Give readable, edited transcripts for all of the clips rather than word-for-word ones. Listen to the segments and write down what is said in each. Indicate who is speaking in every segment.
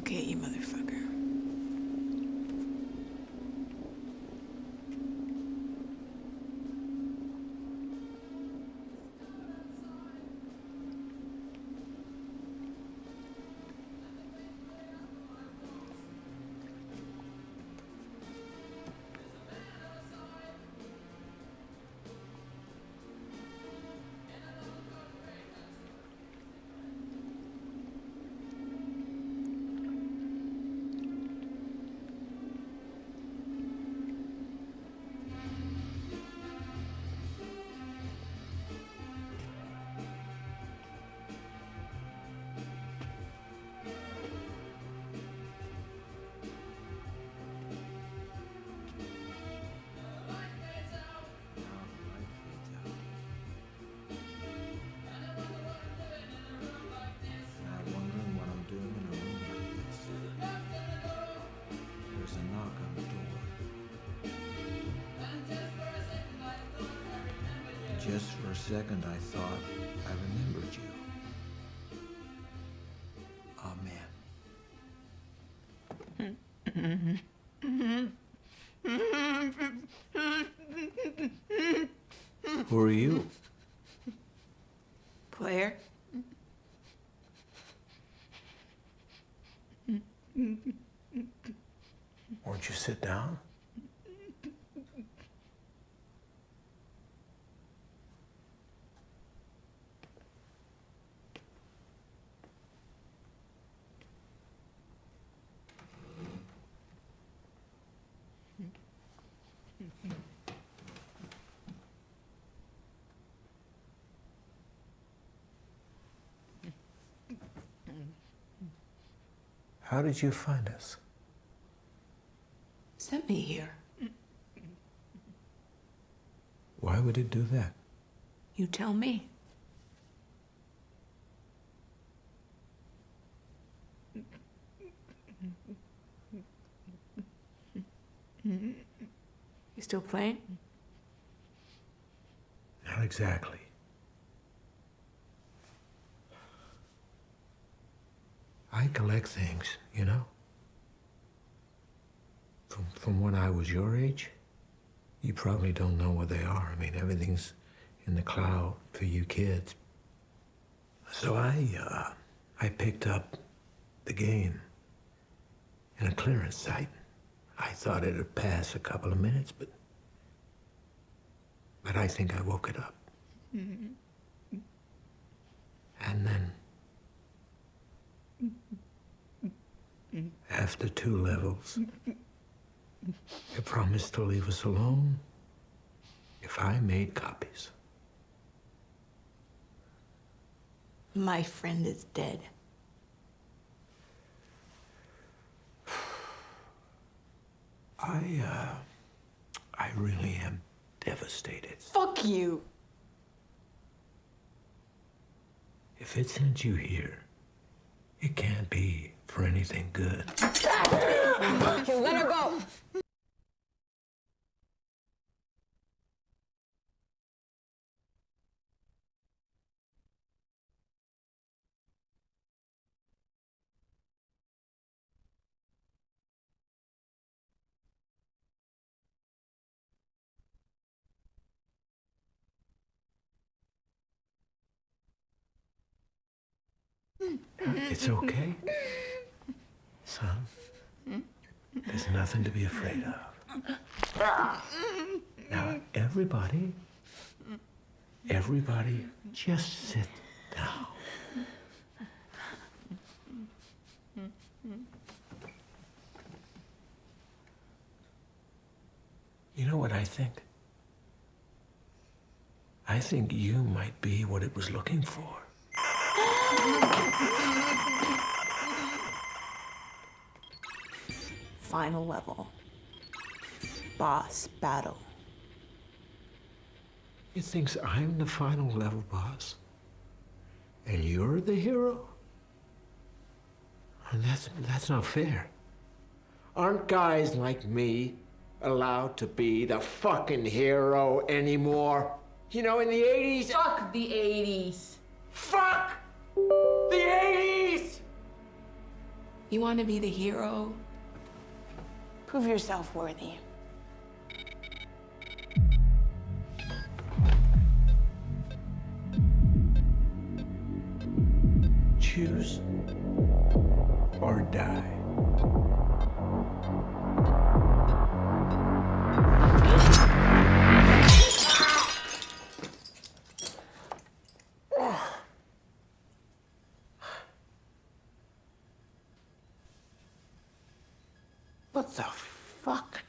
Speaker 1: Okay, you motherfucker.
Speaker 2: Just for a second, I thought I remembered you. Amen. Who are you?
Speaker 1: Claire?
Speaker 2: Won't you sit down? How did you find us?
Speaker 1: Sent me here.
Speaker 2: Why would it do that?
Speaker 1: You tell me. You still playing?
Speaker 2: Not exactly. I collect things, you know? From when I was your age, you probably don't know what they are. I mean, everything's in the cloud for you kids. So I picked up the game in a clearance site. I thought it'd pass a couple of minutes, but I think I woke it up. And then, after 2 levels, it promised to leave us alone if I made copies.
Speaker 1: My friend is dead.
Speaker 2: I really am devastated.
Speaker 1: Fuck you!
Speaker 2: If it sent you here, it can't be for anything good.
Speaker 1: Okay, let her go!
Speaker 2: It's okay, son. There's nothing to be afraid of. Now, everybody, just sit down. You know what I think? I think you might be what it was looking for.
Speaker 1: Final level. Boss battle.
Speaker 2: It thinks I'm the final level boss, and you're the hero? And that's not fair. Aren't guys like me allowed to be the fucking hero anymore? You know, in the 80s...
Speaker 1: Fuck the 80s!
Speaker 2: Fuck the 80s!
Speaker 1: You want to be the hero? Prove yourself worthy.
Speaker 2: Choose or die. What the fuck?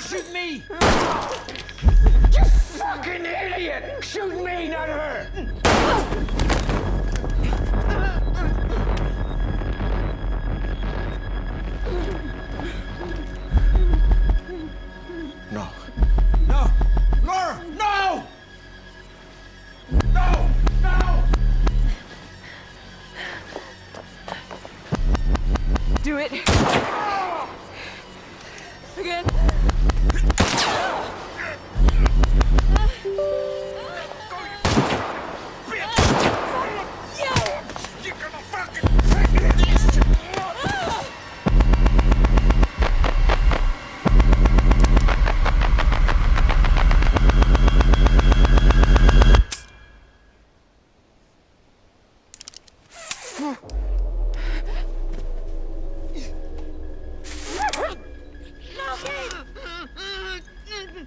Speaker 2: Shoot me! You fucking idiot! Shoot me, not her! No. No! Laura! No! No! No!
Speaker 1: Do it. Again.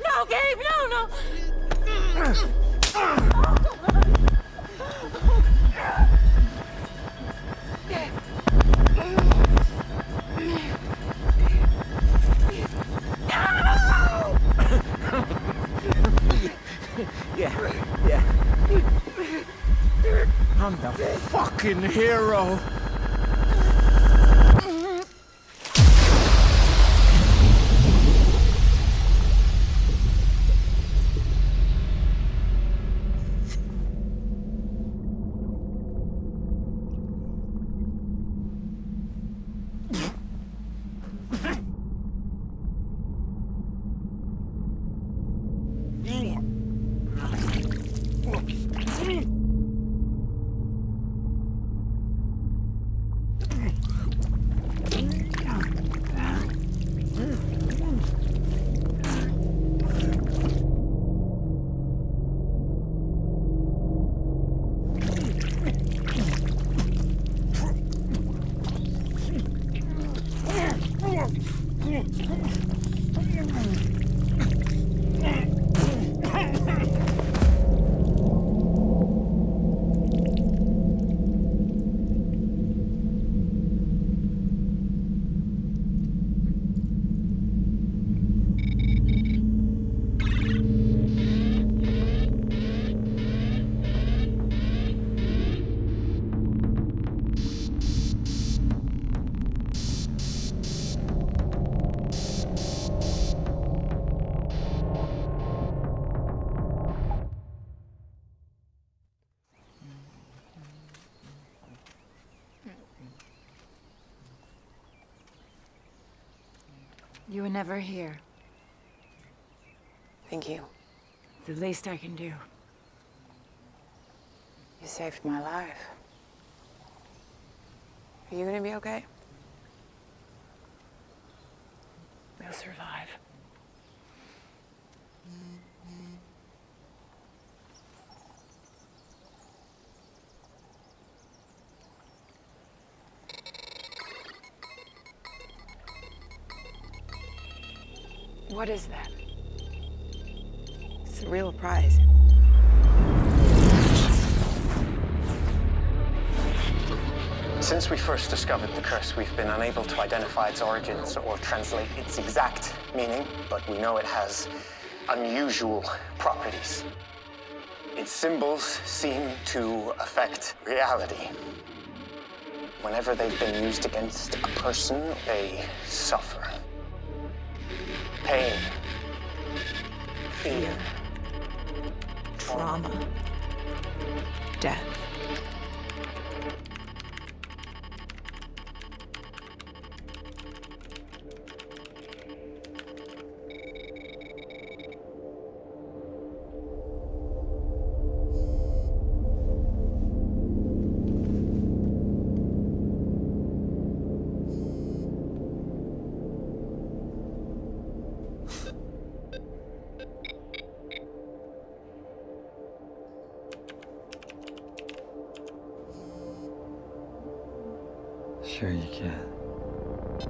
Speaker 1: No, Gabe, no!
Speaker 2: Yeah. I'm the fucking hero.
Speaker 3: You were never here.
Speaker 1: Thank you.
Speaker 3: The least I can do.
Speaker 1: You saved my life. Are you gonna be okay? We'll survive.
Speaker 3: What is that?
Speaker 1: It's a real prize.
Speaker 4: Since we first discovered the curse, we've been unable to identify its origins or translate its exact meaning, but we know it has unusual properties. Its symbols seem to affect reality. Whenever they've been used against a person, they suffer. Pain. Fear.
Speaker 1: Trauma. Death.
Speaker 5: Sure you can.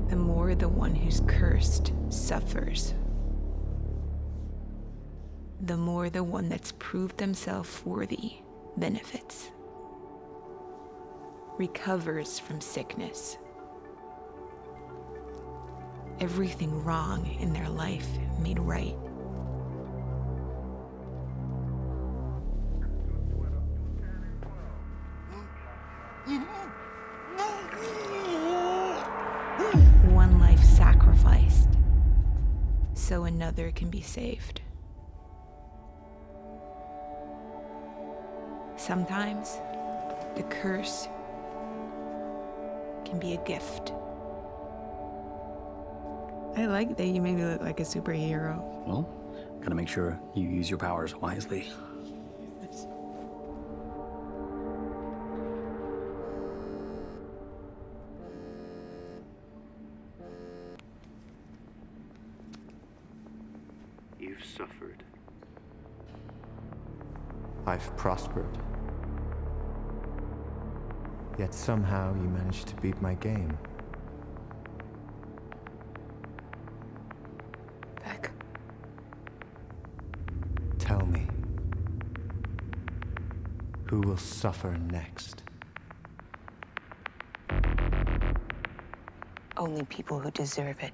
Speaker 1: The more the one who's cursed suffers, the more the one that's proved themselves worthy benefits, recovers from sickness. Everything wrong in their life made right. One life sacrificed so another can be saved. Sometimes the curse can be a gift. I like that you made me look like a superhero.
Speaker 5: Well, gotta make sure you use your powers wisely.
Speaker 6: You've suffered.
Speaker 7: I've prospered. Yet somehow you managed to beat my game.
Speaker 1: Beck,
Speaker 7: Tell me, who will suffer next?
Speaker 1: only people who deserve it.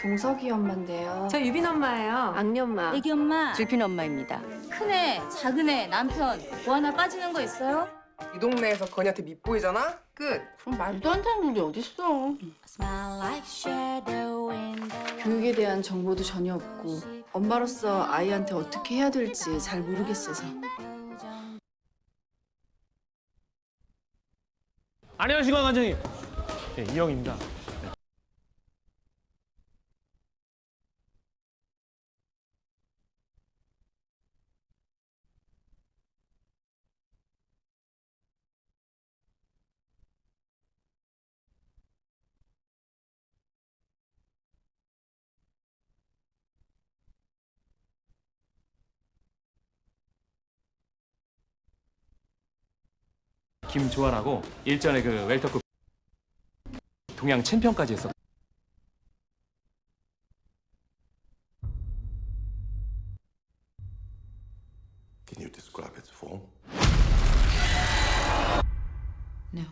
Speaker 8: 동석이 엄마인데요.
Speaker 9: 저 유빈 엄마예요.
Speaker 8: 악녀 엄마.
Speaker 10: 애기 엄마,
Speaker 9: 주빈 엄마입니다.
Speaker 10: 큰애, 작은애, 남편 뭐 하나 빠지는 거 있어요?
Speaker 11: 이 동네에서 건이한테 밉보이잖아? 끝.
Speaker 8: 그럼 말도 안 되는 일이 어딨어. 교육에 대한 정보도 전혀 없고 엄마로서 아이한테 어떻게 해야 될지 잘 모르겠어서.
Speaker 6: 안녕하십니까 관장님. 네, 이영입니다. 김조아라고 일전에 그 웰터급 동양 챔피언까지 했어.
Speaker 9: Can you describe its form?
Speaker 8: No.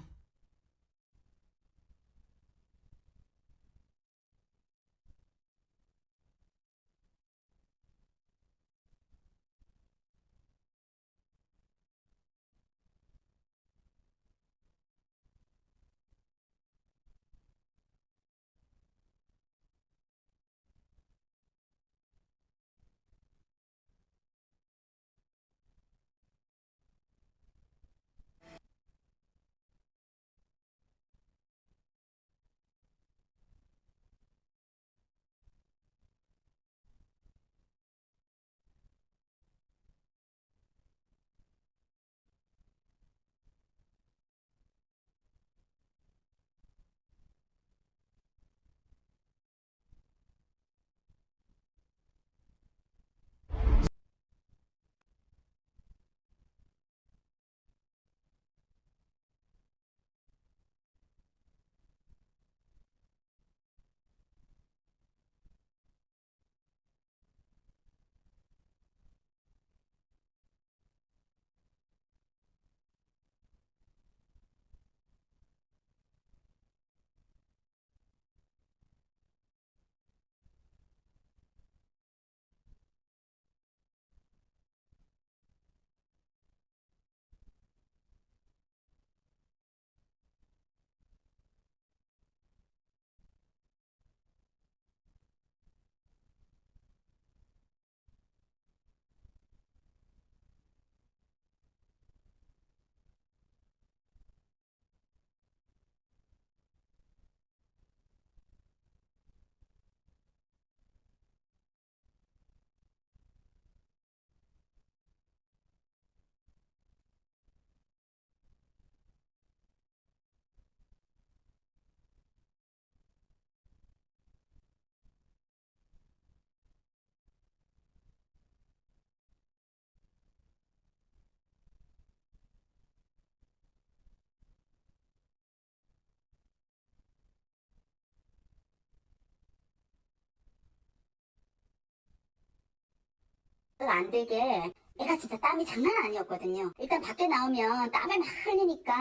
Speaker 12: 안 되게 애가 진짜 땀이 장난 아니었거든요. 일단 밖에 나오면 땀을 막 흘리니까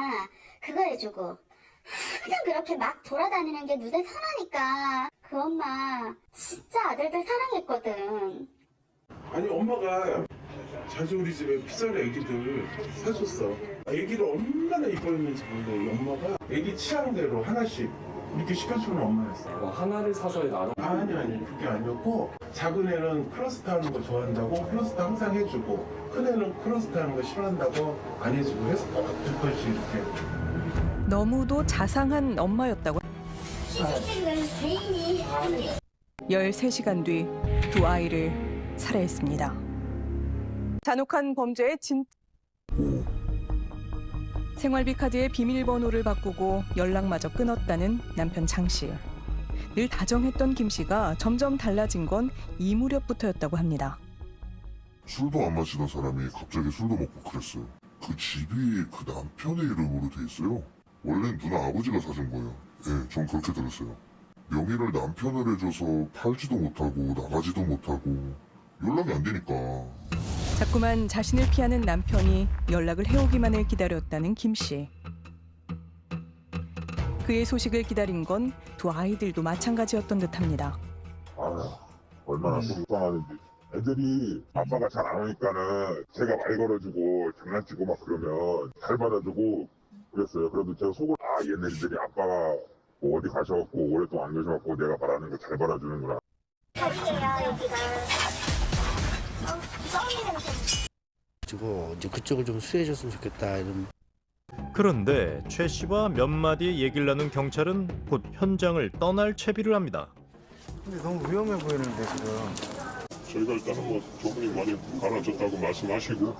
Speaker 12: 그거 해주고 항상 그렇게 막 돌아다니는 게 눈에 선하니까 그 엄마 진짜 아들들 사랑했거든.
Speaker 9: 아니 엄마가 자주 우리 집에 피자를 애기들 사줬어. 애기를 얼마나 이뻐했는지 몰라. 이 엄마가 애기 취향대로 하나씩 이렇게 시켜주는 엄마였어.
Speaker 6: 하나를 사서 나눠.
Speaker 9: 아니 그게 아니었고 작은 애는 크러스트 하는 거 좋아한다고 크러스트 항상 해주고 큰 애는 크러스트 하는 거 싫어한다고 안 해주고 해서 두 번씩 이렇게.
Speaker 13: 너무도 자상한 엄마였다고. 13시간 뒤 두 아이를 살해했습니다. 잔혹한 범죄의 생활비 카드의 비밀번호를 바꾸고 연락마저 끊었다는 남편 장 씨. 늘 다정했던 김 씨가 점점 달라진 건 이 무렵부터였다고 합니다.
Speaker 14: 술도 안 마시던 사람이 갑자기 술도 먹고 그랬어요. 그 집이 그 남편의 이름으로 돼 있어요. 원래는 누나 아버지가 사준 거예요. 예, 전 그렇게 들었어요. 명의를 남편을 해줘서 팔지도 못하고 나가지도 못하고 연락이 안 되니까.
Speaker 13: 자꾸만 자신을 피하는 남편이 연락을 해오기만을 기다렸다는 김 씨. 그의 소식을 기다린 건 두 아이들도 마찬가지였던 듯합니다.
Speaker 14: 얼마나 속상하는지. 애들이 아빠가 잘 안 오니까는 제가 말 걸어주고 장난치고 막 그러면 잘 받아주고 그랬어요. 그래도 제가 속을 얘네들이 아빠가 뭐 어디 가셔갖고 오랫동안 안 계셔갖고 내가 말하는 거 잘 받아주는구나.
Speaker 12: 갈게요, 여기가.
Speaker 15: 가지고 이제 그쪽을 좀 수혜해줬으면 좋겠다 이런.
Speaker 16: 그런데 최 씨와 몇 마디의 얘기를 나눈 경찰은 곧 현장을 떠날 채비를 합니다.
Speaker 7: 근데 너무 위험해 보이는데 지금.
Speaker 14: 저희가 일단 한번 저분이 많이 가라졌다고 말씀하시고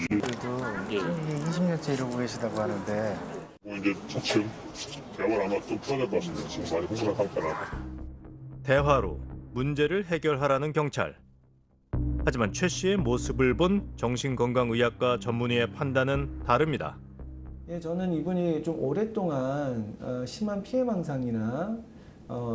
Speaker 7: 그래도 이게 20년째 이러고 계시다고 하는데
Speaker 14: 이제 차츰 대화를 아마 좀 풀어낼 것 같습니다. 지금 많이 흥분한 상태라.
Speaker 16: 대화로 문제를 해결하라는 경찰. 하지만 최 씨의 모습을 본 정신건강의학과 전문의의 판단은 다릅니다.
Speaker 17: 예, 저는 이분이 좀 오랫동안 심한 피해망상이나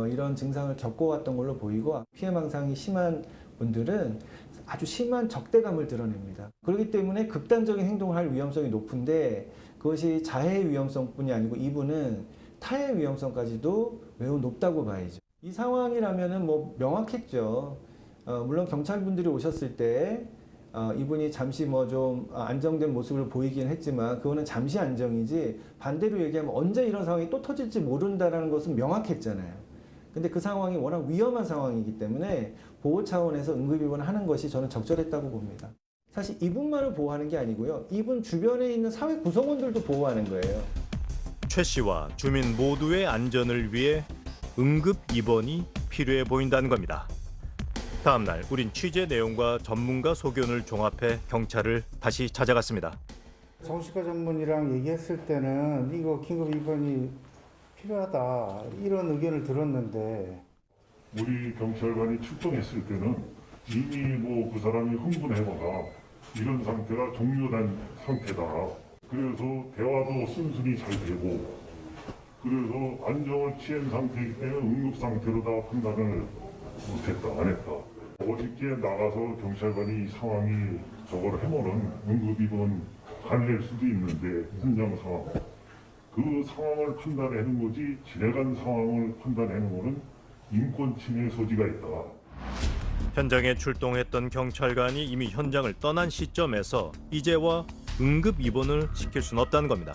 Speaker 17: 이런 증상을 겪어왔던 걸로 보이고, 피해망상이 심한 분들은 아주 심한 적대감을 드러냅니다. 그렇기 때문에 극단적인 행동을 할 위험성이 높은데, 그것이 자해의 위험성뿐이 아니고 이분은 타해의 위험성까지도 매우 높다고 봐야죠. 이 상황이라면은 뭐 명확했죠. 물론 경찰분들이 오셨을 때 이분이 잠시 뭐 좀 안정된 모습을 보이긴 했지만 그거는 잠시 안정이지, 반대로 얘기하면 언제 이런 상황이 또 터질지 모른다는 것은 명확했잖아요. 근데 그 상황이 워낙 위험한 상황이기 때문에 보호 차원에서 응급입원을 하는 것이 저는 적절했다고 봅니다. 사실 이분만을 보호하는 게 아니고요, 이분 주변에 있는 사회 구성원들도 보호하는 거예요.
Speaker 16: 최 씨와 주민 모두의 안전을 위해 응급 입원이 필요해 보인다는 겁니다. 다음 날 우린 취재 내용과 전문가 소견을 종합해 경찰을 다시 찾아갔습니다.
Speaker 18: 정신과 전문이랑 얘기했을 때는 이거 긴급 입원이 필요하다 이런 의견을 들었는데,
Speaker 19: 우리 경찰관이 출동했을 때는 이미 뭐 그 사람이 흥분해거나 이런 상태가 종료된 상태다. 그래서 대화도 순순히 잘 되고, 그래서 안정을 취한 상태이기 때문에 응급 상태로 다 판단을 못했다, 안 했다. 어저께 나가서 경찰관이 이 상황이 저걸 해보는 응급입원 가능할 수도 있는데, 현장 상황. 그 상황을 판단하는 거지, 지나간 상황을 판단하는 거는 인권 침해 소지가 있다.
Speaker 16: 현장에 출동했던 경찰관이 이미 현장을 떠난 시점에서 이제와 응급 입원을 시킬 수는 없다는 겁니다.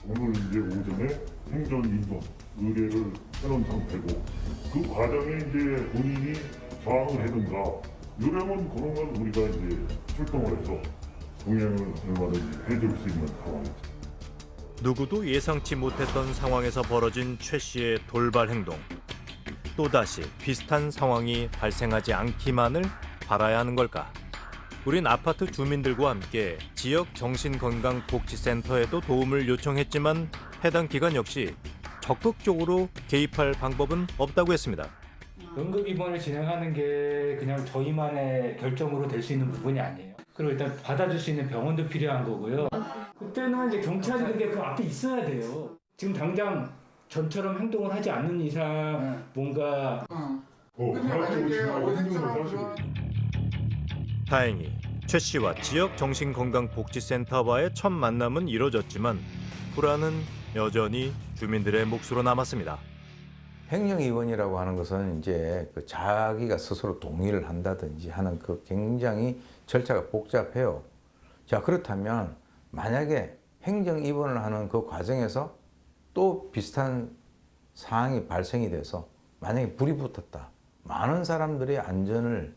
Speaker 19: 오늘 이제 오전에 행정 입원 의뢰를 해놓은 상태고, 그 과정에 이제 본인이 저항을 하든가 이러면 그런 건 우리가 이제 출동을 해서 동행을 얼마든지 해줄 수 있는 상황이죠.
Speaker 16: 누구도 예상치 못했던 상황에서 벌어진 최 씨의 돌발 행동. 또다시 비슷한 상황이 발생하지 않기만을 바라야 하는 걸까? 우린 아파트 주민들과 함께 지역 정신건강복지센터에도 도움을 요청했지만 해당 기관 역시 적극적으로 개입할 방법은 없다고 했습니다.
Speaker 20: 응급 입원을 진행하는 게 그냥 저희만의 결정으로 될 수 있는 부분이 아니에요. 그리고 일단 받아줄 수 있는 병원도 필요한 거고요. 그때는 이제 경찰이 그게 그 앞에 있어야 돼요. 지금 당장 전처럼 행동을 하지 않는 이상 뭔가
Speaker 16: 다행히 최 씨와 지역 정신건강복지센터와의 첫 만남은 이뤄졌지만 불안은 여전히 주민들의 몫으로 남았습니다.
Speaker 2: 행정입원이라고 하는 것은 이제 그 자기가 스스로 동의를 한다든지 하는 그 굉장히 절차가 복잡해요. 자, 그렇다면 만약에 행정입원을 하는 그 과정에서 또 비슷한 상황이 발생이 돼서 만약에 불이 붙었다. 많은 사람들의 안전을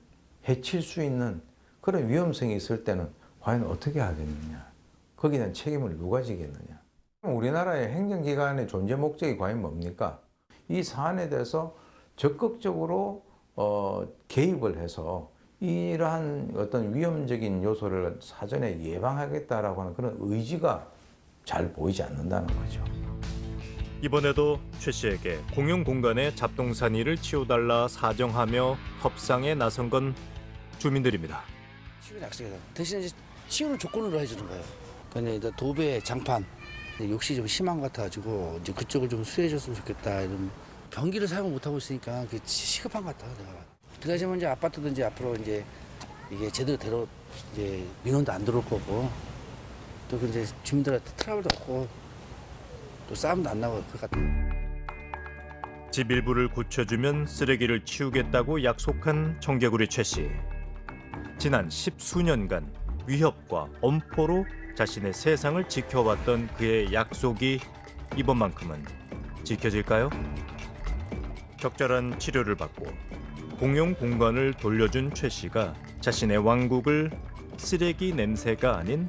Speaker 2: 해칠 수 있는 그런 위험성이 있을 때는 과연 어떻게 하겠느냐. 거기에 대한 책임을 누가 지겠느냐. 우리나라의 행정기관의 존재 목적이 과연 뭡니까? 이 사안에 대해서 적극적으로 개입을 해서 이러한 어떤 위험적인 요소를 사전에 예방하겠다라고 하는 그런 의지가 잘 보이지 않는다는 거죠.
Speaker 16: 이번에도 최 씨에게 공용 공간에 잡동사니를 치워달라 사정하며 협상에 나선 건 주민들입니다.
Speaker 15: 치우는 약속해서 대신에 이제 치우는 조건으로 해주는 거예요. 그러니까 이제 도배 장판 욕심이 좀 심한 것 같아가지고 이제 그쪽을 좀 수혜해줬으면 좋겠다 이런. 변기를 사용 못 하고 있으니까 그게 시급한 것 같아 내가. 그다음에 이제 아파트도 이제 앞으로 이제 이게 제대로 이제 민원도 안 들어올 거고 또 이제 주민들한테 트러블도 없고 또 싸움도 안 나고 그럴 것 같아.
Speaker 16: 집 일부를 고쳐주면 쓰레기를 치우겠다고 약속한 청개구리 최 씨. 지난 10수년간 위협과 엄포로 자신의 세상을 지켜왔던 그의 약속이 이번만큼은 지켜질까요? 적절한 치료를 받고 공용 공간을 돌려준 최 씨가 자신의 왕국을 쓰레기 냄새가 아닌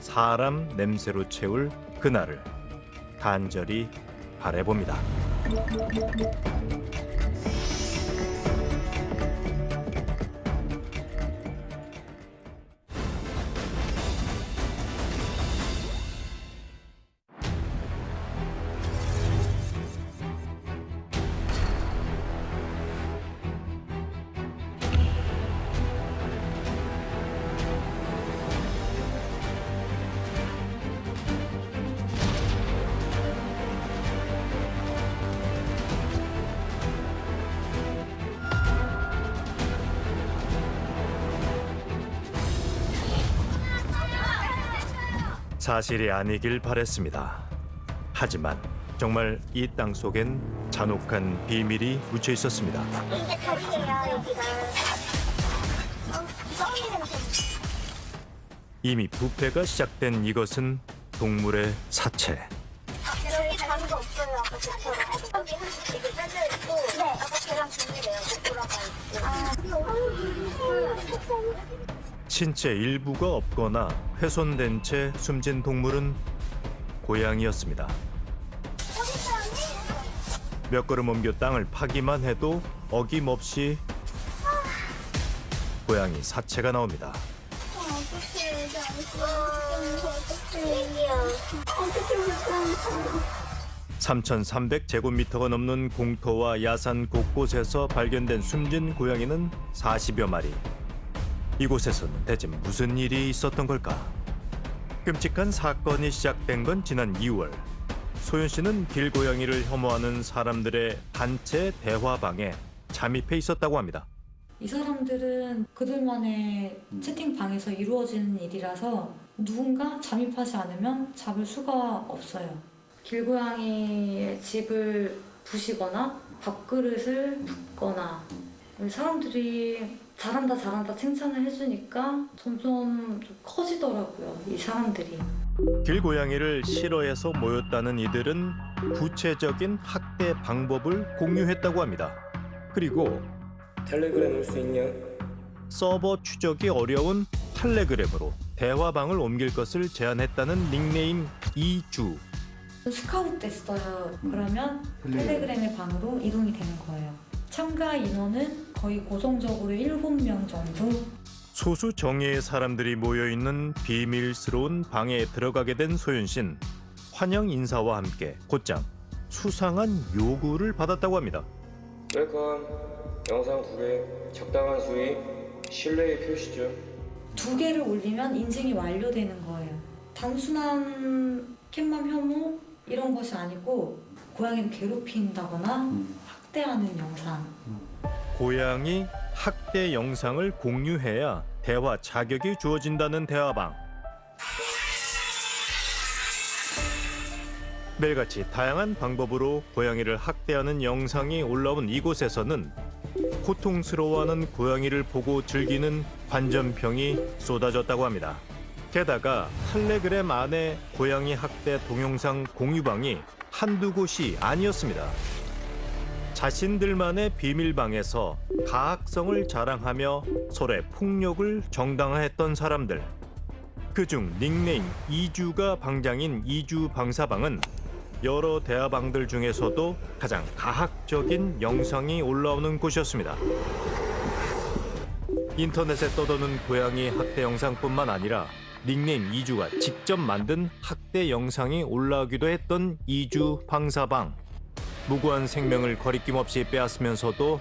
Speaker 16: 사람 냄새로 채울 그날을 간절히 바라봅니다. 사실이 아니길 바랬습니다. 하지만 정말 이 땅 속엔 잔혹한 비밀이 묻혀 있었습니다.
Speaker 12: 이게 다리예요, 여기가.
Speaker 16: 이미 부패가 시작된 이것은 동물의 사체.
Speaker 12: 여기 다리가 없어요, 아까 저처럼. 여기 한 개가 잘려 있고, 네, 아까 걔랑 동일해요. 돌아가 있고.
Speaker 16: 신체 일부가 없거나 훼손된 채 숨진 동물은 고양이였습니다. 몇 걸음 옮겨 땅을 파기만 해도 어김없이 고양이 사체가 나옵니다. 3,300제곱미터가 넘는 공터와 야산 곳곳에서 발견된 숨진 고양이는 40여 마리. 이곳에서는 대체 무슨 일이 있었던 걸까? 끔찍한 사건이 시작된 건 지난 2월. 소연 씨는 길고양이를 혐오하는 사람들의 단체 대화방에 잠입해 있었다고 합니다.
Speaker 10: 이 사람들은 그들만의 채팅방에서 이루어지는 일이라서 누군가 잠입하지 않으면 잡을 수가 없어요. 길고양이의 집을 부시거나 밥그릇을 붓거나 사람들이 잘한다 칭찬을 해주니까 점점 좀 커지더라고요, 이 사람들이.
Speaker 16: 길고양이를 싫어해서 모였다는 이들은 구체적인 학대 방법을 공유했다고 합니다. 그리고
Speaker 6: 텔레그램 올 수 있냐?
Speaker 16: 서버 추적이 어려운 텔레그램으로 대화방을 옮길 것을 제안했다는 닉네임 이주.
Speaker 10: 스카우트 됐어요. 그러면 텔레그램의 방으로 이동이 되는 거예요. 참가 인원은 거의 고정적으로 7명 정도.
Speaker 16: 소수 정예의 사람들이 모여있는 비밀스러운 방에 들어가게 된 소연 씨는 환영 인사와 함께 곧장 수상한 요구를 받았다고 합니다.
Speaker 6: 웰컴, 영상 2개, 적당한 수위, 신뢰의 표시죠.
Speaker 10: 2개를 올리면 인증이 완료되는 거예요. 단순한 캣맘 혐오 이런 것이 아니고 고양이를 괴롭힌다거나 학대하는 영상.
Speaker 16: 고양이 학대 영상을 공유해야 대화 자격이 주어진다는 대화방. 매일같이 다양한 방법으로 고양이를 학대하는 영상이 올라온 이곳에서는 고통스러워하는 고양이를 보고 즐기는 관전평이 쏟아졌다고 합니다. 게다가 텔레그램 안에 고양이 학대 동영상 공유방이 한두 곳이 아니었습니다. 자신들만의 비밀방에서 가학성을 자랑하며 서로의 폭력을 정당화했던 사람들. 그중 닉네임 이주가 방장인 이주 방사방은 여러 대화방들 중에서도 가장 가학적인 영상이 올라오는 곳이었습니다. 인터넷에 떠도는 고양이 학대 영상뿐만 아니라 닉네임 이주가 직접 만든 학대 영상이 올라오기도 했던 이주 방사방. 무고한 생명을 거리낌 없이 빼앗으면서도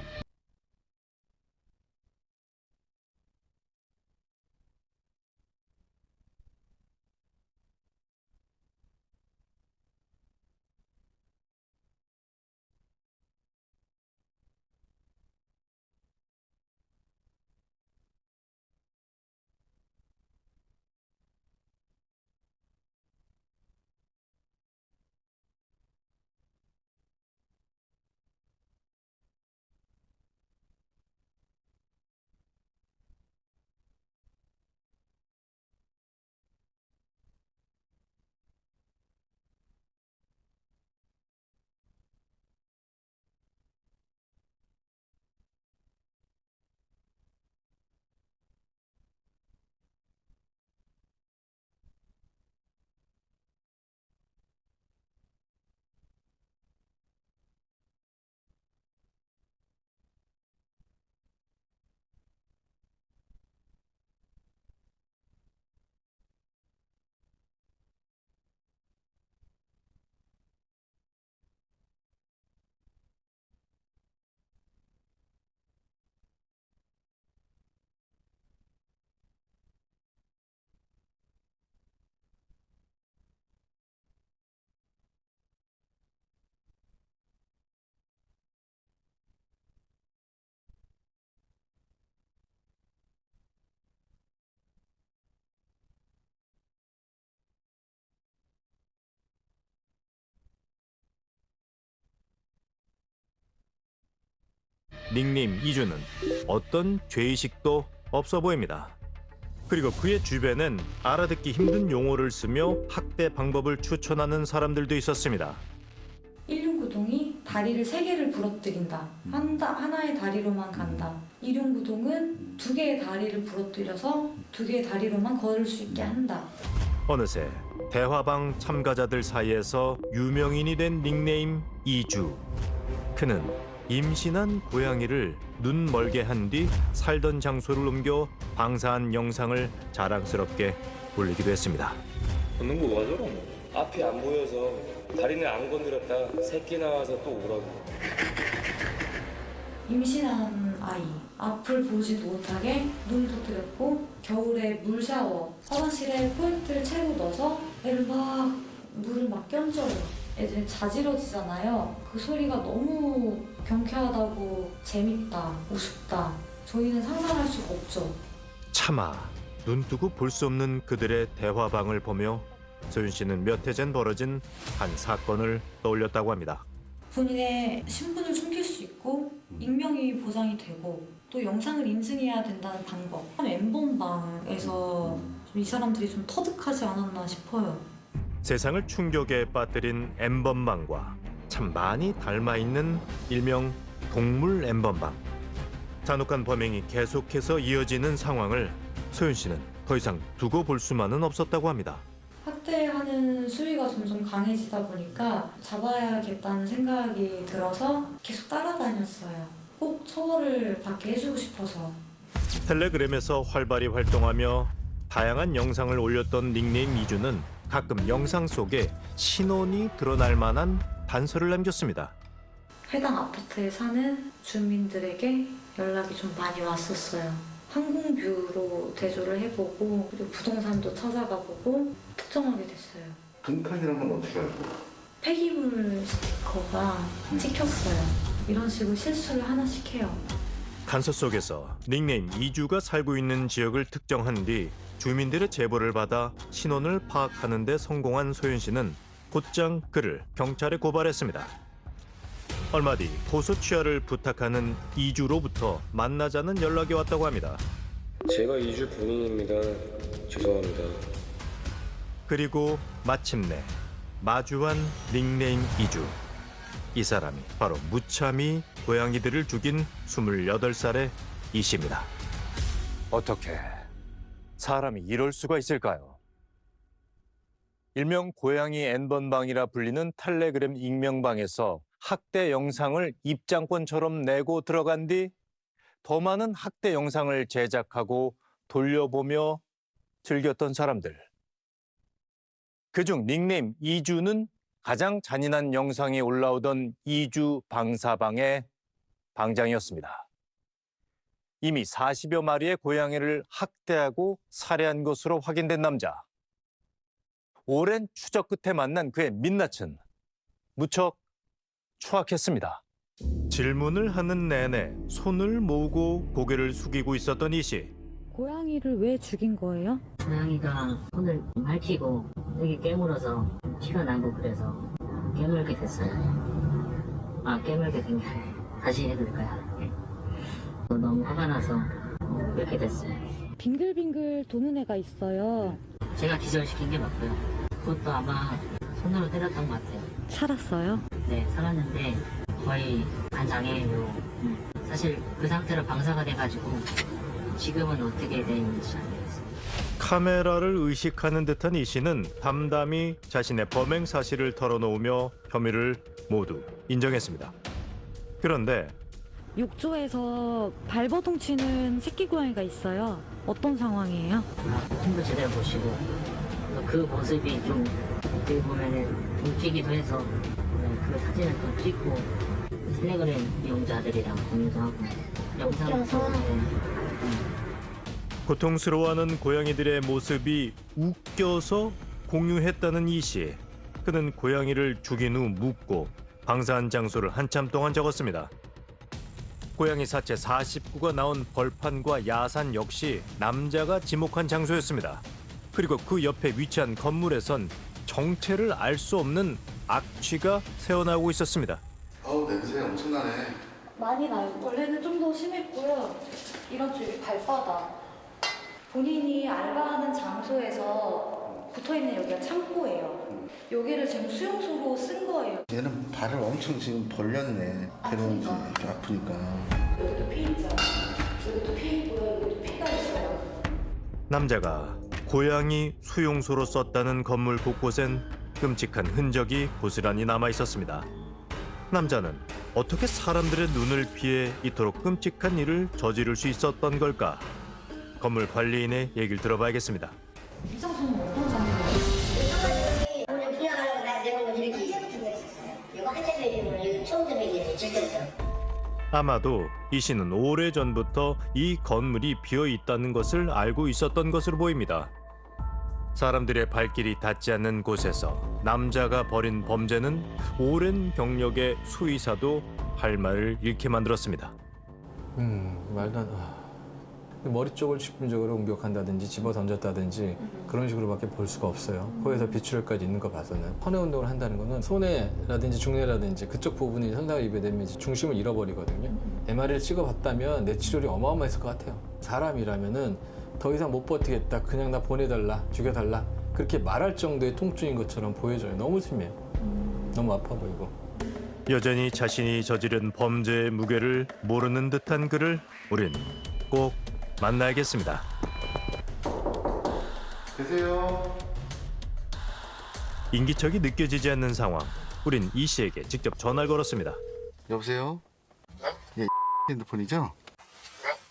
Speaker 16: 닉네임 이주는 어떤 죄의식도 없어 보입니다. 그리고 그의 주변엔 알아듣기 힘든 용어를 쓰며 학대 방법을 추천하는 사람들도 있었습니다.
Speaker 10: 1륜구동이 다리를 3개를 부러뜨린다. 하나의 다리로만 간다. 2륜구동은 2개의 다리를 부러뜨려서 2개의 다리로만 걸을 수 있게 한다.
Speaker 16: 어느새 대화방 참가자들 사이에서 유명인이 된 닉네임 이주. 그는 임신한 고양이를 눈 멀게 한 뒤 살던 장소를 옮겨 방사한 영상을 자랑스럽게 올리기도 했습니다.
Speaker 6: 걷는 거 맞아? 앞이 안 보여서 다리는 안 건드렸다 새끼 나와서 또 오라고.
Speaker 10: 임신한 아이, 앞을 보지도 못하게 눈 터뜨렸고 겨울에 물 샤워, 화장실에 포인트를 채로 넣어서 애를 물을 막 껴줘요. 애들이 자지러지잖아요. 그 소리가 너무 경쾌하다고 재밌다, 우습다. 저희는 상상할 수가 없죠.
Speaker 16: 차마 눈뜨고 볼 수 없는 그들의 대화방을 보며 소윤 씨는 몇 해 전 벌어진 한 사건을 떠올렸다고 합니다.
Speaker 10: 본인의 신분을 숨길 수 있고 익명이 보장이 되고 또 영상을 인증해야 된다는 방법. 엠번방에서 이 사람들이 좀 터득하지 않았나 싶어요.
Speaker 16: 세상을 충격에 빠뜨린 엠번방과 참 많이 닮아있는 일명 동물 엠번방. 잔혹한 범행이 계속해서 이어지는 상황을 소윤 씨는 더 이상 두고 볼 수만은 없었다고 합니다.
Speaker 10: 학대하는 수위가 점점 강해지다 보니까 잡아야겠다는 생각이 들어서 계속 따라다녔어요. 꼭 처벌을 받게 해주고 싶어서.
Speaker 16: 텔레그램에서 활발히 활동하며 다양한 영상을 올렸던 닉네임 이주는 가끔 영상 속에 신원이 드러날 만한 단서를 남겼습니다.
Speaker 10: 해당 아파트에 사는 주민들에게 연락이 좀 많이 왔었어요. 항공뷰로 대조를 해보고 그리고 부동산도 찾아가보고 특정하게 됐어요.
Speaker 18: 등판이란 건 어떻게 알고?
Speaker 10: 폐기물 스티커가 찍혔어요. 이런 식으로 실수를 하나씩 해요.
Speaker 16: 단서 속에서 닉네임 이주가 살고 있는 지역을 특정한 뒤 주민들의 제보를 받아 신원을 파악하는 데 성공한 소윤 씨는 곧장 그를 경찰에 고발했습니다. 얼마 뒤 도서 취하를 부탁하는 이주로부터 만나자는 연락이 왔다고 합니다.
Speaker 6: 제가 이주 본인입니다. 죄송합니다.
Speaker 16: 그리고 마침내 마주한 닉네임 이주. 이 사람이 바로 무참히 고양이들을 죽인 28살의 이 씨입니다. 어떻게 사람이 이럴 수가 있을까요? 일명 고양이 N번방이라 불리는 텔레그램 익명방에서 학대 영상을 입장권처럼 내고 들어간 뒤 더 많은 학대 영상을 제작하고 돌려보며 즐겼던 사람들. 그중 닉네임 이주는 가장 잔인한 영상이 올라오던 이주 방사방의 방장이었습니다. 이미 40여 마리의 고양이를 학대하고 살해한 것으로 확인된 남자. 오랜 추적 끝에 만난 그의 민낯은 무척 추악했습니다. 질문을 하는 내내 손을 모으고 고개를 숙이고 있었던 이 씨.
Speaker 10: 고양이를 왜 죽인 거예요?
Speaker 21: 고양이가 손을 핥히고 여기 깨물어서 피가 나고 그래서 깨물게 됐어요. 깨물게 된 게 다시 해드릴까요? 네. 너무 화가 나서 이렇게 됐어요.
Speaker 10: 빙글빙글 도는 애가 있어요.
Speaker 21: 제가 기절시킨 게 맞고요. 그것도 아마 손으로 때렸던 것 같아요.
Speaker 10: 살았어요?
Speaker 21: 네, 살았는데 거의 반장애예요. 사실 그 상태로 방사가 돼가지고 지금은 어떻게 되는지 알겠어요.
Speaker 16: 카메라를 의식하는 듯한 이 씨는 담담히 자신의 범행 사실을 털어놓으며 혐의를 모두 인정했습니다. 그런데
Speaker 10: 욕조에서 발버둥 치는 새끼 고양이가 있어요. 어떤 상황이에요?
Speaker 21: 손도 제대로 보시고 그 모습이 좀 어떻게 보면은 웃기기도 해서 그 사진을 또 찍고 텔레그램 이용자들이랑 공유도 하고 영상을 찍고
Speaker 16: 고통스러워하는 고양이들의 모습이 웃겨서 공유했다는 이 씨. 그는 고양이를 죽인 후 묻고 방사한 장소를 한참 동안 적었습니다. 고양이 사체 49가 나온 벌판과 야산 역시 남자가 지목한 장소였습니다. 그리고 그 옆에 위치한 건물에선 정체를 알 수 없는 악취가 새어나오고 있었습니다.
Speaker 14: 냄새 엄청나네.
Speaker 10: 많이 나요. 원래는 좀 더 심했고요. 이런 쪽이 발바닥. 본인이 알바하는 장소에서 붙어있는 여기가 창고예요. 여기를 지금 수용소로 쓴 거예요.
Speaker 18: 얘는 발을 엄청 지금 벌렸네. 그런지 이렇게 아프니까.
Speaker 10: 여기도 피 있죠. 여기도 피 있고요. 여기도 피가 있어요.
Speaker 16: 남자가 고양이 수용소로 썼다는 건물 곳곳엔 끔찍한 흔적이 고스란히 남아 있었습니다. 남자는 어떻게 사람들의 눈을 피해 이토록 끔찍한 일을 저지를 수 있었던 걸까? 건물 관리인의 얘기를 들어봐야겠습니다.
Speaker 10: 이 장소는 어떤 장소예요?
Speaker 12: 오늘 비나가려고 나 내가 이렇게 이제부터 있었어요. 이거 한참 되면 처음 들리게 질렸어요.
Speaker 16: 아마도 이 씨는 오래전부터 이 건물이 비어 있다는 것을 알고 있었던 것으로 보입니다. 사람들의 발길이 닿지 않는 곳에서 남자가 벌인 범죄는 오랜 경력의 수의사도 할 말을 잃게 만들었습니다.
Speaker 2: 말도 안 머리 쪽을 집중적으로 공격한다든지 집어 던졌다든지 그런 식으로밖에 볼 수가 없어요. 코에서 비출혈까지 있는 거 봐서는. 헌해 운동을 한다는 거는 손해라든지 중뇌라든지 그쪽 부분이 상당히 입에 되면 중심을 잃어버리거든요. MRI를 찍어봤다면 뇌출혈이 어마어마했을 것 같아요. 사람이라면은 더 이상 못 버티겠다. 그냥 나 보내달라. 죽여달라. 그렇게 말할 정도의 통증인 것처럼 보여져요. 너무 심해요. 너무 아파 보이고.
Speaker 16: 여전히 자신이 저지른 범죄의 무게를 모르는 듯한 그를 우린 꼭 만나야겠습니다.
Speaker 18: 계세요.
Speaker 16: 인기척이 느껴지지 않는 상황. 우린 이 씨에게 직접 전화를 걸었습니다.
Speaker 18: 여보세요? 예, 핸드폰이죠?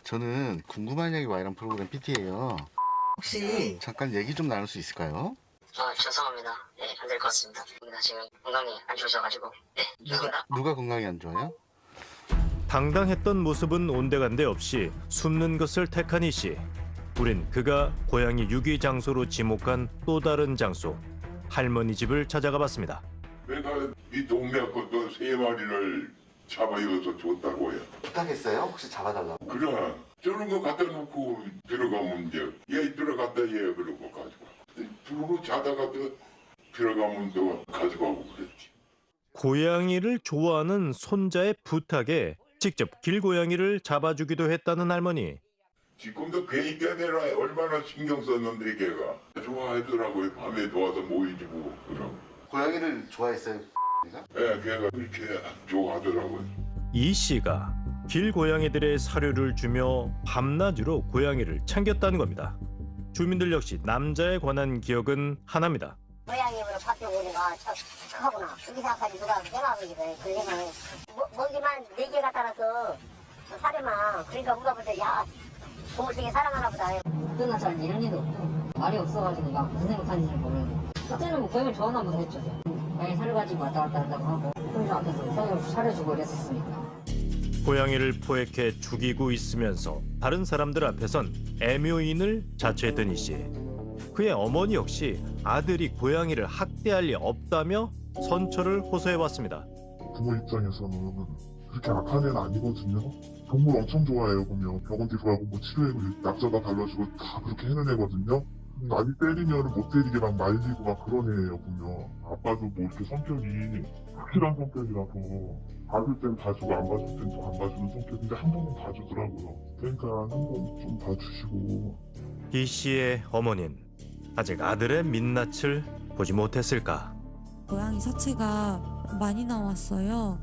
Speaker 18: 저는 궁금한 얘기 와이란 프로그램 PT예요. 혹시 잠깐 얘기 좀 나눌 수 있을까요?
Speaker 21: 죄송합니다. 네, 안 될 것 같습니다. 지금 건강이 안 좋으셔가지고. 네, 죄송합니다.
Speaker 18: 누가 건강이 안 좋아요?
Speaker 16: 당당했던 모습은 온데간데 없이 숨는 것을 택한 이 씨. 우린 그가 고양이 유기 장소로 지목한 또 다른 장소, 할머니 집을 찾아가 봤습니다.
Speaker 14: 내가 이 동네 것도 3마리를 잡아이어서 줬다고 해요.
Speaker 18: 부탁했어요? 혹시 잡아달라고?
Speaker 14: 그래. 저런 거 갖다 놓고 들어가면 이제 얘 들어갔다 얘 그러고 가지고 두루 자다가 또 들어가면 또 가져가고 그랬지.
Speaker 16: 고양이를 좋아하는 손자의 부탁에 직접 길고양이를 잡아주기도 했다는 할머니.
Speaker 14: 지금도 괜히 깨내라 얼마나 신경 썼는데 걔가 좋아하더라고요. 밤에 도와서 모이고 그러고.
Speaker 18: 고양이를 좋아했어요?
Speaker 14: 네, 걔가 그렇게 좋아하더라고요.
Speaker 16: 이 씨가 길고양이들의 사료를 주며 밤낮으로 고양이를 챙겼다는 겁니다. 주민들 역시 남자에 관한 기억은 하나입니다.
Speaker 12: 고양이 입으로 밖에 오는 거 척하구나. 주기사까지 누가 해놔보기도 그러면 먹이만 4개 갖다 놔서 사료만. 그러니까 우리가 볼 때 야 동물 되게 사랑하나 보다.
Speaker 21: 끝나잘 이런 일도 없고 말이 없어가지고 막 무슨 생각하는지 모르겠고 그때는 뭐 고양이를 좋아하나 보다 했죠. 고양이 사료 가지고 왔다 갔다 한다고 하고 혼자 앞에서 사료 사려주고 이랬었으니까.
Speaker 16: 고양이를 포획해 죽이고 있으면서 다른 사람들 앞에선 애묘인을 자처했던 이 씨. 그의 어머니 역시 아들이 고양이를 학대할 리 없다며 선처를 호소해왔습니다.
Speaker 14: 부모 입장에서는 그렇게 악한 애는 아니거든요. 동물 엄청 좋아해요. 보면 병원 들어가고 뭐 치료해고 약사가 발라주고 다 그렇게 해는 애거든요. 많이 때리면 못 때리게 막 말리고 막 그런 애예요. 보면 아빠도 뭐 이렇게 성격이 확실한 성격이라서 봐줄 땐 봐주고 안 봐줄 땐 또 안 봐주는 성격인데 한 번은 봐주더라고요. 그러니까 한 번 좀 봐주시고.
Speaker 16: 이 씨의 어머니는 아직 아들의 민낯을 보지 못했을까.
Speaker 3: 고양이 사체가 많이 나왔어요.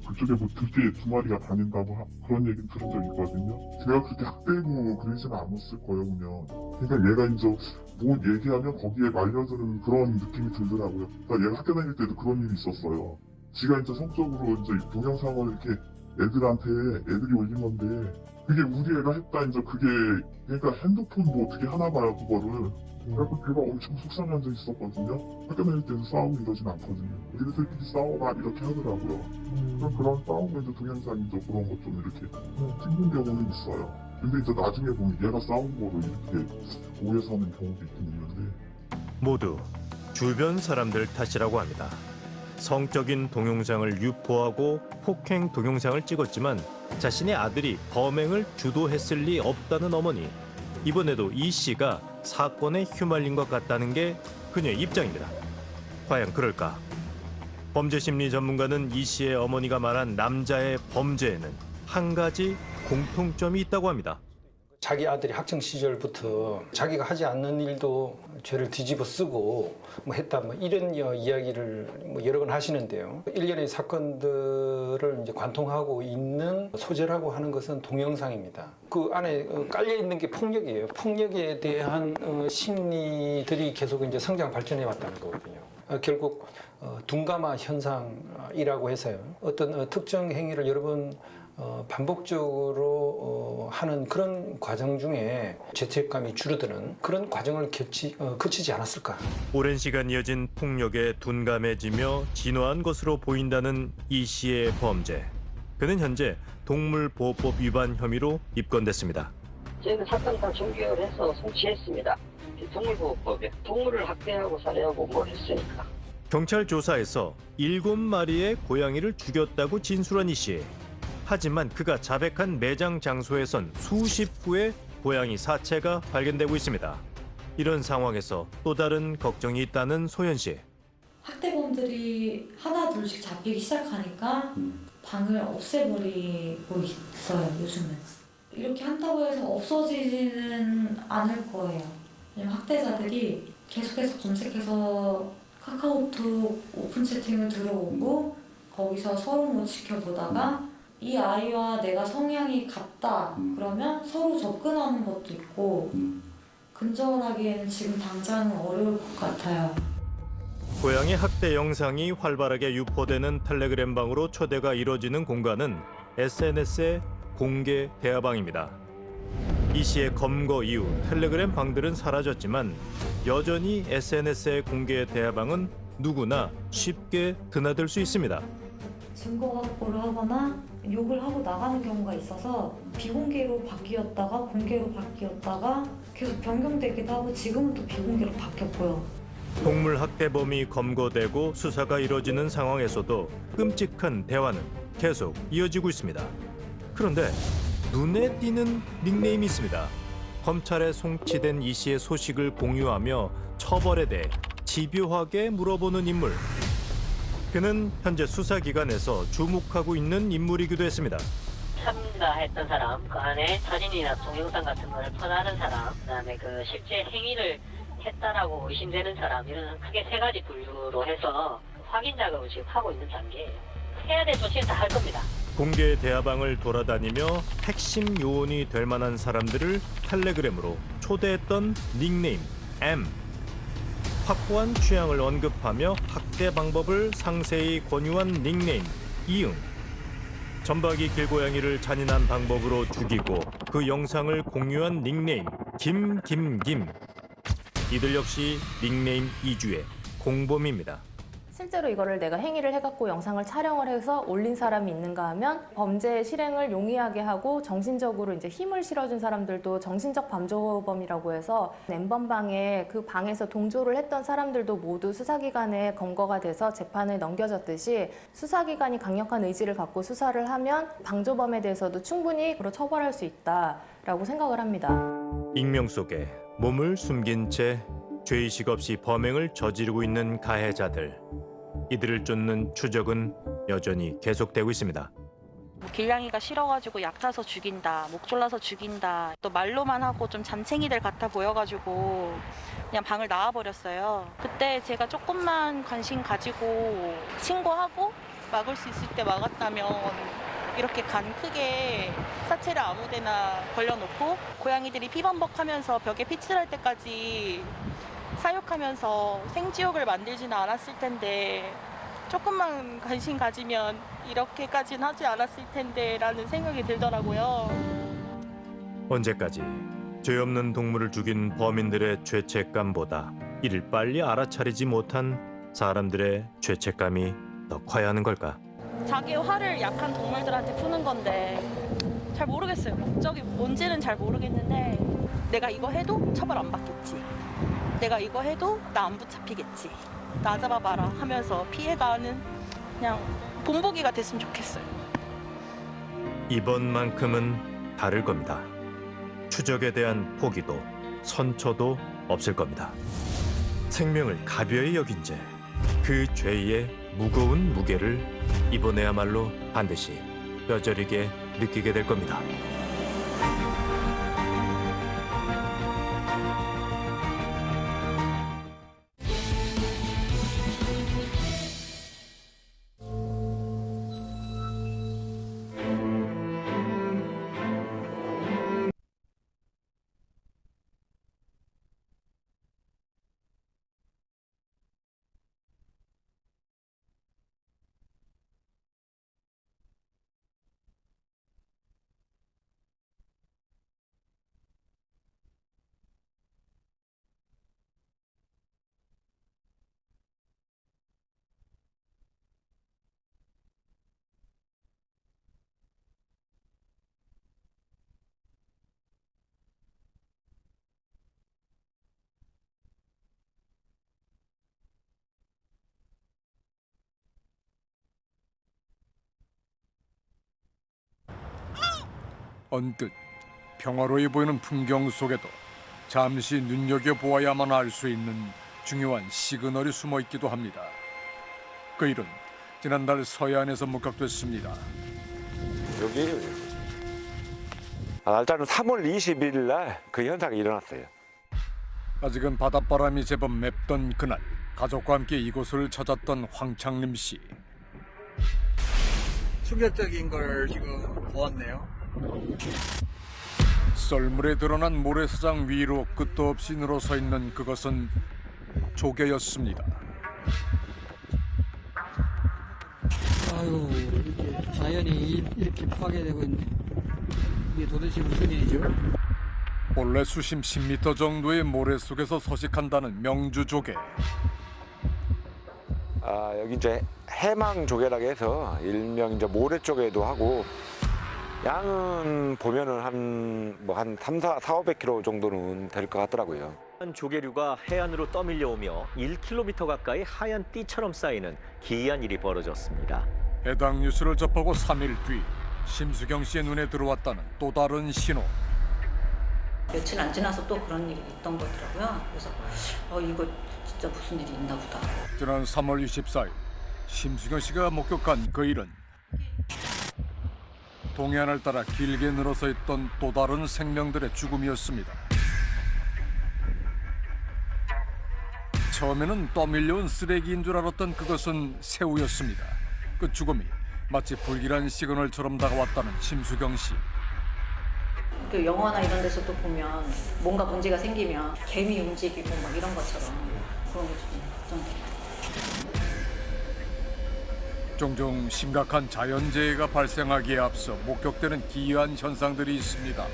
Speaker 14: 그쪽에 뭐 들개 2마리가 다닌다고 그런 얘기는 들은 적이 있거든요. 제가 그렇게 학대고 그러지는 않았을 거예요, 보면. 그러니까 얘가 이제 뭐 얘기하면 거기에 말려드는 그런 느낌이 들더라고요. 그러니까 얘가 학교 다닐 때도 그런 일이 있었어요. 지가 이제 성적으로 이제 동영상을 이렇게 애들이 올린 건데 그게 우리 애가 했다 이제 그게 그러니까 핸드폰 뭐 어떻게 하나 봐요 그거를. 그래서 걔가 엄청 속상한 적이 있었거든요. 학교 다닐 때도 싸우고 이러진 않거든요. 얘네들끼리 싸워라 이렇게 하더라고요. 그런 싸우고 이제 동영상이죠. 그런 것 좀 이렇게 찍는 경우는 있어요. 근데 이제 나중에 보면 얘가 싸운 거로 이렇게 오해서 하는 경우도 있긴 있는데.
Speaker 16: 모두 주변 사람들 탓이라고 합니다. 성적인 동영상을 유포하고 폭행 동영상을 찍었지만 자신의 아들이 범행을 주도했을 리 없다는 어머니. 이번에도 이 씨가 사건에 휘말린 것 같다는 게 그녀의 입장입니다. 과연 그럴까? 범죄 심리 전문가는 이 씨의 어머니가 말한 남자의 범죄에는 한 가지 공통점이 있다고 합니다.
Speaker 17: 자기 아들이 학창 시절부터 자기가 하지 않는 일도 죄를 뒤집어 쓰고 뭐 했다 뭐 이런 이야기를 뭐 여러 번 하시는데요. 일련의 사건들을 이제 관통하고 있는 소재라고 하는 것은 동영상입니다. 그 안에 깔려 있는 게 폭력이에요. 폭력에 대한 심리들이 계속 이제 성장 발전해 왔다는 거거든요. 결국 둔감화 현상이라고 해서요. 어떤 특정 행위를 여러 번 반복적으로 하는 그런 과정 중에 죄책감이 줄어드는 그런 과정을 거치지 않았을까.
Speaker 16: 오랜 시간 이어진 폭력에 둔감해지며 진화한 것으로 보인다는 이 씨의 범죄. 그는 현재 동물보호법 위반 혐의로 입건됐습니다.
Speaker 21: 저희는 사건 다 종결을 해서 송치했습니다. 동물보호법에 동물을 학대하고 살해하고 뭘 했으니까.
Speaker 16: 경찰 조사에서 7마리의 고양이를 죽였다고 진술한 이 씨. 하지만 그가 자백한 매장 장소에선 수십 구의 고양이 사체가 발견되고 있습니다. 이런 상황에서 또 다른 걱정이 있다는 소연 씨.
Speaker 10: 학대범들이 하나 둘씩 잡히기 시작하니까 방을 없애버리고 있어요, 요즘은. 이렇게 한다고 해서 없어지지는 않을 거예요. 왜냐면 학대자들이 계속해서 검색해서 카카오톡 오픈 채팅을 들어오고 거기서 서로 못 지켜보다가 이 아이와 내가 성향이 같다 그러면 서로 접근하는 것도 있고 근절하기에는 지금 당장은 어려울 것 같아요.
Speaker 16: 고양이 학대 영상이 활발하게 유포되는 텔레그램 방으로 초대가 이뤄지는 공간은 SNS의 공개 대화방입니다. 이 씨의 검거 이후 텔레그램 방들은 사라졌지만 여전히 SNS의 공개 대화방은 누구나 쉽게 드나들 수 있습니다.
Speaker 10: 증거 확보를 하거나 욕을 하고 나가는 경우가 있어서 비공개로 바뀌었다가 공개로 바뀌었다가 계속 변경되기도 하고 지금은 또 비공개로 바뀌었고요.
Speaker 16: 동물 학대범이 검거되고 수사가 이뤄지는 상황에서도 끔찍한 대화는 계속 이어지고 있습니다. 그런데 눈에 띄는 닉네임이 있습니다. 검찰에 송치된 이 씨의 소식을 공유하며 처벌에 대해 집요하게 물어보는 인물. 그는 현재 수사기관에서 주목하고 있는 인물이기도 했습니다.
Speaker 21: 참가했던 사람, 그 안에 사진이나 동영상 같은 걸 퍼나는 사람, 그다음에 그 실제 행위를 했다라고 의심되는 사람, 이런 크게 세 가지 분류로 해서 확인 작업을 지금 하고 있는 단계예요. 해야 될 조치는 다 할 겁니다.
Speaker 16: 공개 대화방을 돌아다니며 핵심 요원이 될 만한 사람들을 텔레그램으로 초대했던 닉네임 M. 확고한 취향을 언급하며 학대 방법을 상세히 권유한 닉네임 이응. 전박이 길고양이를 잔인한 방법으로 죽이고 그 영상을 공유한 닉네임 김. 이들 역시 닉네임 이주의 공범입니다.
Speaker 4: 실제로 이거를 내가 행위를 해갖고 영상을 촬영을 해서 올린 사람이 있는가 하면 범죄 실행을 용이하게 하고 정신적으로 이제 힘을 실어준 사람들도 정신적 밤조범이라고 해서 N번방에 그 방에서 동조를 했던 사람들도 모두 수사기관에 검거가 돼서 재판에 넘겨졌듯이 수사기관이 강력한 의지를 갖고 수사를 하면 방조범에 대해서도 충분히 처벌할 수 있다라고 생각을 합니다.
Speaker 16: 익명 속에 몸을 숨긴 채 죄의식 없이 범행을 저지르고 있는 가해자들. 이들을 쫓는 추적은 여전히 계속되고 있습니다.
Speaker 22: 길냥이가 싫어가지고 얕아서 죽인다, 목 졸라서 죽인다, 또 말로만 하고 좀 잔챙이들 같아 보여가지고 그냥 방을 나와버렸어요. 그때 제가 조금만 관심 가지고 신고하고 막을 수 있을 때 막았다면 이렇게 간 크게 사체를 아무데나 걸려놓고 고양이들이 피범벅하면서 벽에 피칠할 때까지 사육하면서 생지옥을 만들지는 않았을 텐데 조금만 관심 가지면 이렇게까지는 하지 않았을 텐데 라는 생각이 들더라고요.
Speaker 16: 언제까지 죄 없는 동물을 죽인 범인들의 죄책감보다 이를 빨리 알아차리지 못한 사람들의 죄책감이 더 커야 하는 걸까?
Speaker 22: 자기의 화를 약한 동물들한테 푸는 건데 잘 모르겠어요. 목적이 뭔지는 잘 모르겠는데 내가 이거 해도 처벌 안 받겠지. 내가 이거 해도 나 안 붙잡히겠지. 나 잡아봐라 하면서 피해가는 그냥 본보기가 됐으면 좋겠어요.
Speaker 16: 이번만큼은 다를 겁니다. 추적에 대한 포기도 선처도 없을 겁니다. 생명을 가벼이 여긴 죄, 그 죄의 무거운 무게를 이번에야말로 반드시 뼈저리게 느끼게 될 겁니다.
Speaker 1: 언뜻 평화로이 보이는 풍경 속에도 잠시 눈여겨보아야만 알 수 있는 중요한 시그널이 숨어 있기도 합니다. 그 일은 지난달 서해안에서 목격됐습니다.
Speaker 5: 여기 날짜는 3월 21일 날 그 현상이 일어났어요.
Speaker 1: 아직은 바닷바람이 제법 맵던 그날 가족과 함께 이곳을 찾았던 황창림 씨.
Speaker 23: 충격적인 걸 지금 보았네요.
Speaker 1: 썰물에 드러난 모래사장 위로 끝도 없이 늘어서 있는 그것은 조개였습니다.
Speaker 23: 아유, 이렇게 자연이 이렇게 파괴되고 있네. 이게 도대체 무슨 일이죠?
Speaker 1: 본래 수심 10m 정도의 모래 속에서 서식한다는 명주조개.
Speaker 5: 여기 이제 해망조개라고 해서 일명 이제 모래조개도 하고, 양은 보면은 한 400-500kg 정도는 될 것 같더라고요.
Speaker 24: 조개류가 해안으로 떠밀려오며 1km 가까이 하얀 띠처럼 쌓이는 기이한 일이 벌어졌습니다.
Speaker 1: 해당 뉴스를 접하고 3일 뒤 심수경 씨의 눈에 들어왔다는 또 다른 신호.
Speaker 25: 며칠 안 지나서 또 그런 일이 있던 거더라고요. 그래서 이거 진짜 무슨 일이 있나 보다.
Speaker 1: 지난 3월 24일 심수경 씨가 목격한 그 일은 동해안을 따라 길게 늘어서 있던 또 다른 생명들의 죽음이었습니다. 처음에는 떠밀려온 쓰레기인 줄 알았던 그것은 새우였습니다. 그 죽음이 마치 불길한 시그널처럼 다가왔다는 심수경 씨.
Speaker 25: 그 영화나 이런 데서도 보면 뭔가 문제가 생기면 개미 움직이고 막 이런 것처럼 그런 게 좀 걱정돼요.
Speaker 1: 종종 심각한 자연재해가 발생하기에 앞서 목격되는 기이한 현상들이 있습니다.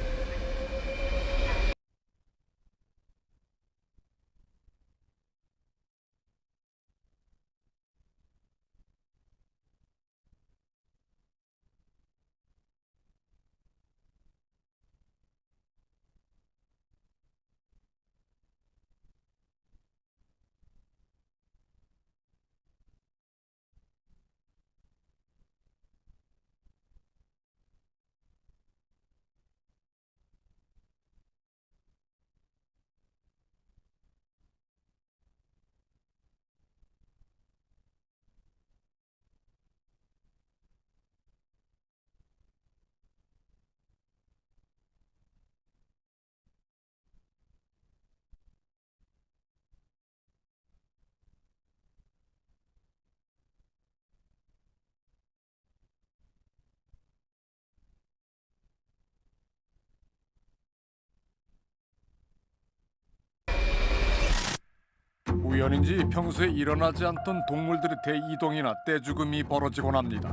Speaker 1: 우연인지 평소에 일어나지 않던 동물들의 대이동이나 떼죽음이 벌어지곤 합니다.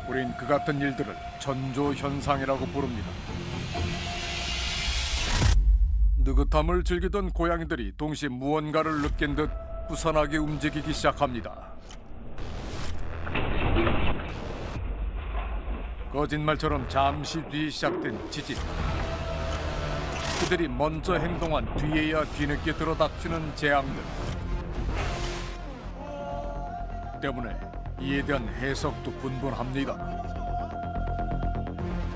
Speaker 1: 우린 그 같은 일들을 전조현상이라고 부릅니다. 느긋함을 즐기던 고양이들이 동시에 무언가를 느낀 듯 부산하게 움직이기 시작합니다. 거짓말처럼 잠시 뒤 시작된 지진. 그들이 먼저 행동한 뒤에야 뒤늦게 들어닥치는 재앙들 때문에 이에 대한 해석도 분분합니다.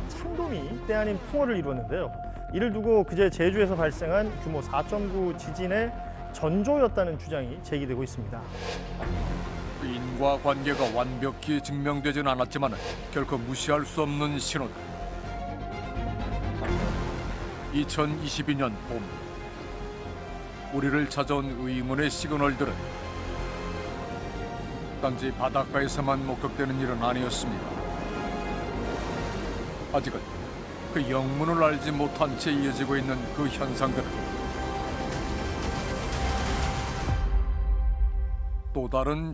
Speaker 26: 참돔이 때 아닌 풍어를 이루었는데요. 이를 두고 그제 제주에서 발생한 규모 4.9 지진의
Speaker 7: 전조였다는 주장이 제기되고 있습니다.
Speaker 1: 인과관계가 완벽히 증명되진 않았지만 결코 무시할 수 없는 신호다. 2022년 봄, 우리를 찾아온 의문의 시그널들은 단지 바닷가에서만 목격되는 일은 아니었습니다. 아직은 그 영문을 알지 못한 채 이어지고 있는 그 현상들은 또 다른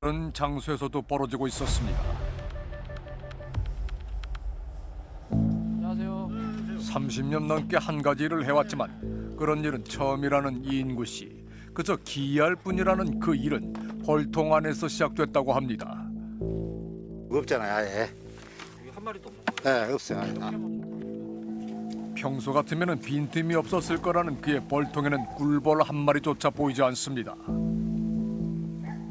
Speaker 1: 그런 장소에서도 벌어지고 있었습니다.
Speaker 23: 안녕하세요.
Speaker 1: 30년 넘게 한 가지 일을 해왔지만 그런 일은 처음이라는 이인구 씨. 그저 기이할 뿐이라는 그 일은 벌통 안에서 시작됐다고 합니다.
Speaker 18: 없잖아요, 아예.
Speaker 6: 한 마리도 없는 거예요?
Speaker 18: 네, 없어요.
Speaker 1: 평소 같으면 빈틈이 없었을 거라는 그의 벌통에는 꿀벌 한 마리조차 보이지 않습니다.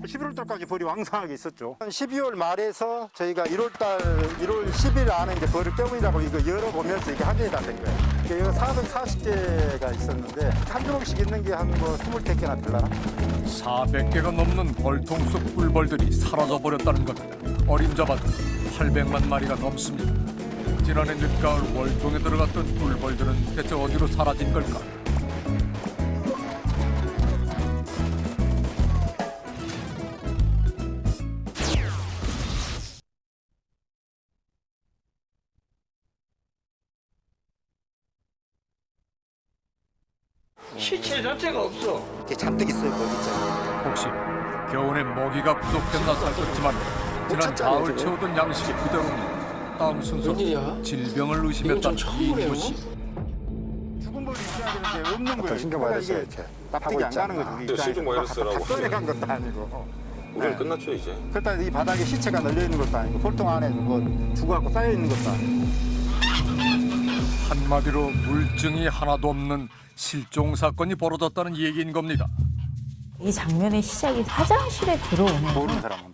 Speaker 8: 11월 달까지 벌이 왕성하게 있었죠. 12월 말에서 저희가 1월 10일 안에 이제 벌을 떼우느라고 이거 열어보면서 이게 확인이 다 된 거예요. 이거 440개가 있었는데 한 주먹씩 있는 게 한 뭐 20개나 될라나?
Speaker 1: 400개가 넘는 벌통 속 꿀벌들이 사라져버렸다는 것. 어림잡아도 800만 마리가 넘습니다. 지난해 늦가을 월동에 들어갔던 꿀벌들은 대체 어디로 사라진 걸까?
Speaker 18: 시체 자체가 없어. 이렇게 잔뜩 있어요, 거기 있잖아요.
Speaker 1: 혹시 겨울에 먹이가 부족했나 살폈지만 지난 가을 채우던 양식이 그대로입니다. 다음 순서로 질병을 의심했던 이인구 씨.
Speaker 8: 죽은 벌이 있어야 되는데 없는 거예요.
Speaker 18: 신경 받았어요, 이렇게.
Speaker 8: 납득이 안 가는 거죠. 우리 입장에서.
Speaker 6: 신종바이러스라고
Speaker 8: 꺼내간 것도 아니고.
Speaker 6: 우리는 끝났죠 이제.
Speaker 8: 그렇다고 이 바닥에 시체가 널려 있는 것도 아니고 폴통 안에 뭐 죽어갖고 쌓여 있는 것도 아니고.
Speaker 1: 한마디로 물증이 하나도 없는 실종 사건이 벌어졌다는 얘기인 겁니다.
Speaker 9: 이 장면의 시작이 화장실에 들어오는
Speaker 8: 모르는 사람은.